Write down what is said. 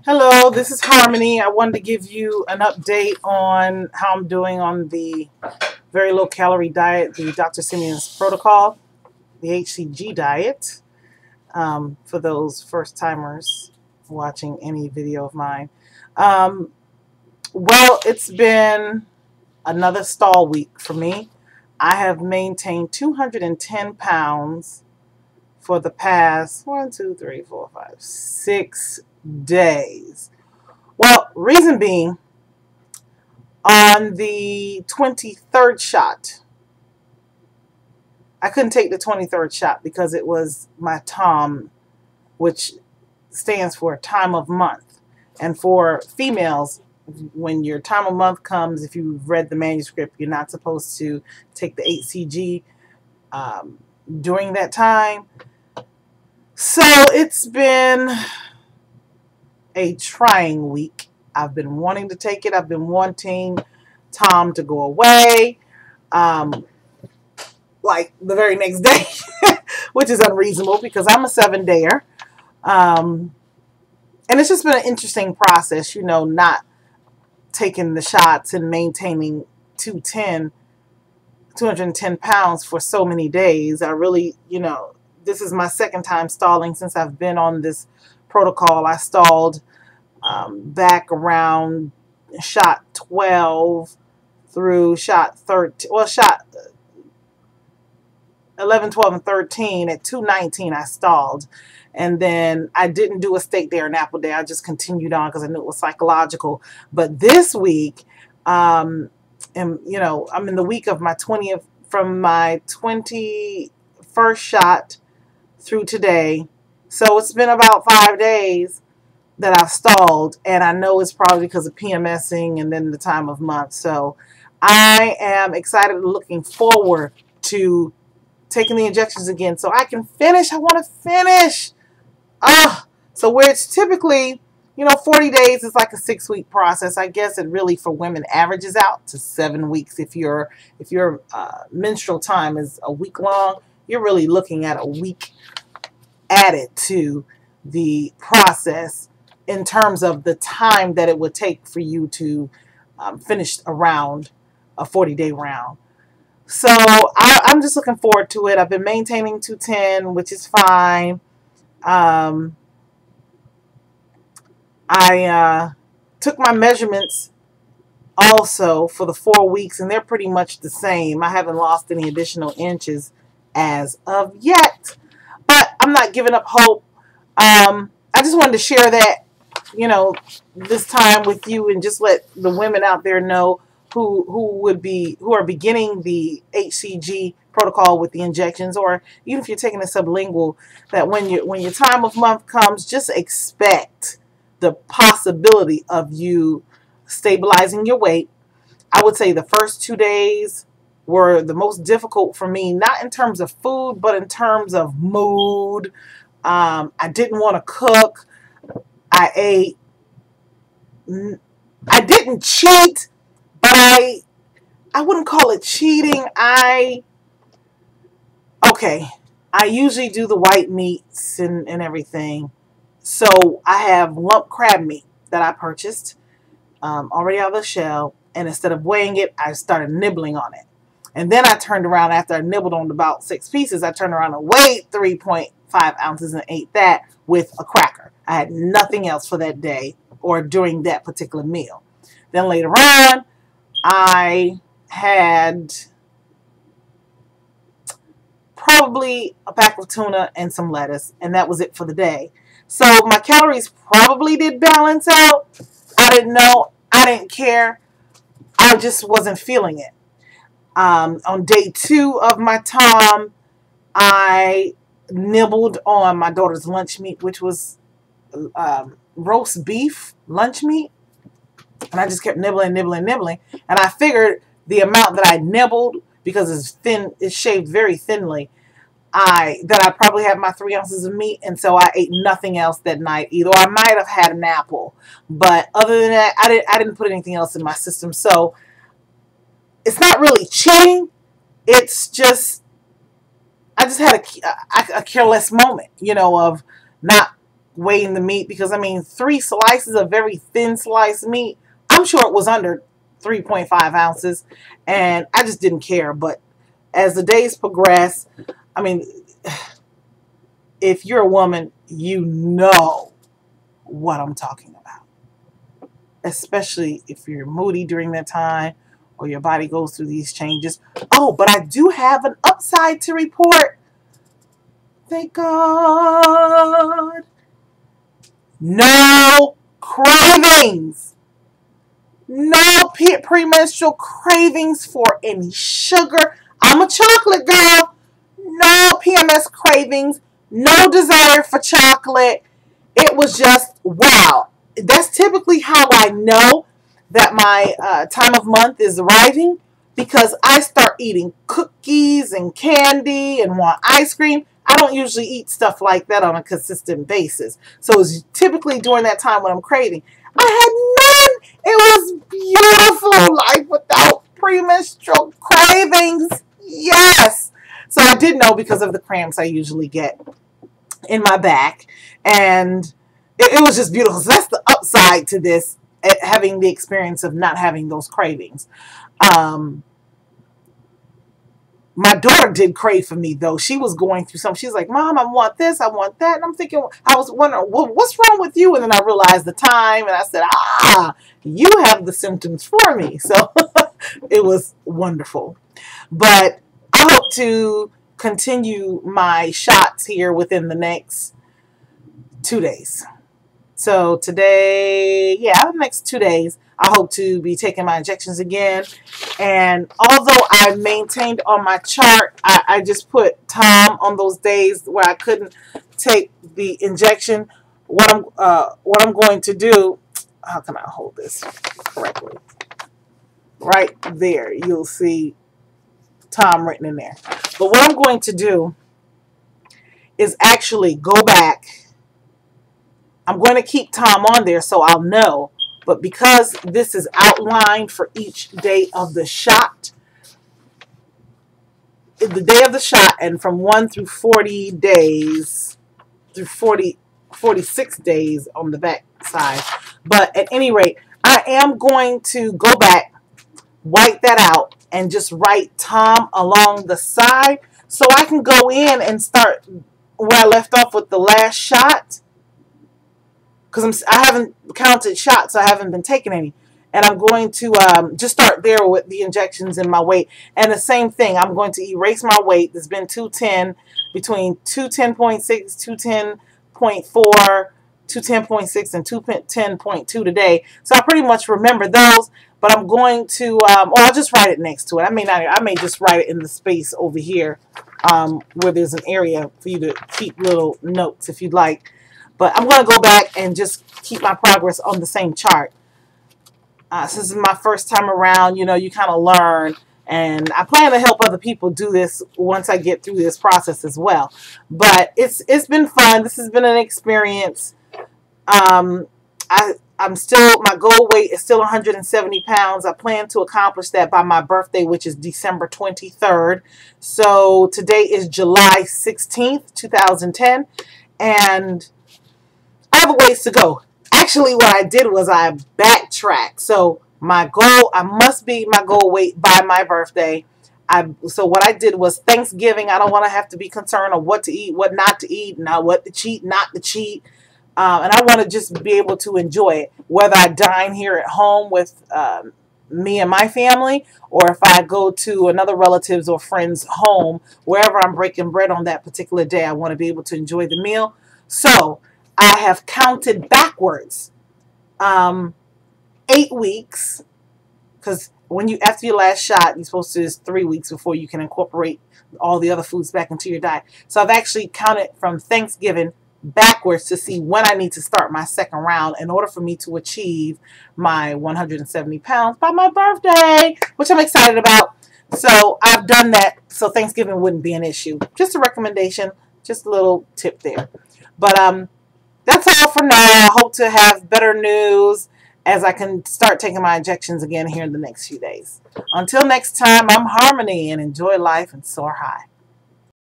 Hello, this is Harmony. I wanted to give you an update on how I'm doing on the very low calorie diet, the Dr. Simeon's protocol, the HCG diet, for those first timers watching any video of mine. Well, it's been another stall week for me. I have maintained 210 pounds for the past 6 days. Well, reason being, on the 23rd shot, I couldn't take the 23rd shot because it was my TOM, which stands for time of month. And for females, when your time of month comes, if you've read the manuscript, you're not supposed to take the HCG during that time. So it's been a trying week. I've been wanting to take it. I've been wanting Tom to go away, like the very next day, which is unreasonable because I'm a 7-dayer. And it's just been an interesting process, you know, not taking the shots and maintaining 210 pounds for so many days. I really, you know, this is my second time stalling since I've been on this protocol. I stalled back around shot 12 through shot 13. Well, shot 11, 12, and 13. At 219, I stalled. And then I didn't do a steak day or an apple day. I just continued on because I knew it was psychological. But this week, and you know, I'm in the week of my 20th, from my 21st shot through today. So it's been about 5 days that I've stalled, and I know it's probably because of PMSing and then the time of month. So I am excited and looking forward to taking the injections again so I can finish. I want to finish. So where it's typically, you know, 40 days is like a 6-week process. I guess it really for women averages out to 7 weeks. If your menstrual time is a week long, you're really looking at a week added to the process in terms of the time that it would take for you to finish a 40-day round. So I'm just looking forward to it. I've been maintaining 210, which is fine. I took my measurements also for the 4 weeks, and they're pretty much the same. I haven't lost any additional inches as of yet, but I'm not giving up hope. I just wanted to share that, you know, this time with you, and just let the women out there know who are beginning the HCG protocol with the injections, or even if you're taking a sublingual, that when your time of month comes, just expect the possibility of you stabilizing your weight. I would say the first 2 days were the most difficult for me, not in terms of food, but in terms of mood. I didn't want to cook. I didn't cheat, but I wouldn't call it cheating. I usually do the white meats and everything. So I have lump crab meat that I purchased already out of the shell, and instead of weighing it, I started nibbling on it. And then I turned around after I nibbled on about 6 pieces. I turned around and weighed 3.5 ounces and ate that with a cracker. I had nothing else for that day or during that particular meal. Then later on, I had probably a pack of tuna and some lettuce, and that was it for the day. So my calories probably did balance out. I didn't know. I didn't care. I just wasn't feeling it. On day 2 of my TOM, I nibbled on my daughter's lunch meat, which was roast beef lunch meat. And I just kept nibbling. And I figured the amount that I nibbled, because it's thin, it's shaved very thinly, that I probably had my 3 ounces of meat, and so I ate nothing else that night either. I might have had an apple, but other than that, I didn't put anything else in my system. So it's not really cheating. It's just, I just had a careless moment, you know, of not weighing the meat, because I mean 3 slices of very thin sliced meat, I'm sure it was under 3.5 ounces, and I just didn't care. But as the days progress, I mean, if you're a woman, you know what I'm talking about, especially if you're moody during that time or your body goes through these changes. Oh, but I do have an upside to report. Thank God. No cravings. No premenstrual cravings for any sugar. I'm a chocolate girl. No PMS cravings. No desire for chocolate. It was just, wow. That's typically how I know that my time of month is arriving, because I start eating cookies and candy and want ice cream. I don't usually eat stuff like that on a consistent basis. So it's typically during that time when I'm craving. I had none. It was beautiful. Life without premenstrual cravings. Yes. So I did know because of the cramps I usually get in my back. And it was just beautiful. So that's the upside to this, having the experience of not having those cravings. My daughter did crave for me, though. She was going through something. She's like, Mom, I want this, I want that. And I'm thinking, I was wondering, well, what's wrong with you? And then I realized the time, and I said, you have the symptoms for me. So it was wonderful. But I hope to continue my shots here within the next 2 days. So today, the next 2 days, I hope to be taking my injections again. And although I maintained on my chart, I just put Tom on those days where I couldn't take the injection. What I'm going to do, how can I hold this correctly? Right there, you'll see Tom written in there. But what I'm going to do is actually go back. I'm going to keep Tom on there so I'll know. But because this is outlined for each day of the shot, and from 1 through 40 days, through 46 days on the back side. But at any rate, I am going to go back, wipe that out, and just write Tom along the side so I can go in and start where I left off with the last shot. Because I haven't counted shots, so I haven't been taking any. And I'm going to just start there with the injections and my weight. And the same thing, I'm going to erase my weight. There's been 210, between 210.6, 210.4, 210.6, and 210.2 today. So I pretty much remember those. But I'm going to, I'll just write it next to it. I may just write it in the space over here where there's an area for you to keep little notes if you'd like. But I'm going to go back and just keep my progress on the same chart. This is my first time around. You know, you kind of learn. And I plan to help other people do this once I get through this process as well. But it's been fun. This has been an experience. My goal weight is still 170 pounds. I plan to accomplish that by my birthday, which is December 23rd. So today is July 16th, 2010. And I have a ways to go. Actually, what I did was I backtracked. So my goal, I must be my goal weight by my birthday. So what I did was Thanksgiving. I don't want to have to be concerned of what to eat, what not to eat, now what to cheat, not to cheat. And I want to just be able to enjoy it, whether I dine here at home with me and my family, or if I go to another relative's or friend's home, wherever I'm breaking bread on that particular day, I want to be able to enjoy the meal. So I have counted backwards 8 weeks, because after your last shot, you're supposed to, it's 3 weeks before you can incorporate all the other foods back into your diet. So I've actually counted from Thanksgiving backwards to see when I need to start my second round in order for me to achieve my 170 pounds by my birthday, which I'm excited about. So I've done that so Thanksgiving wouldn't be an issue. Just a recommendation, just a little tip there. But that's all for now. I hope to have better news as I can start taking my injections again here in the next few days. Until next time, I'm Harmony, and enjoy life and soar high.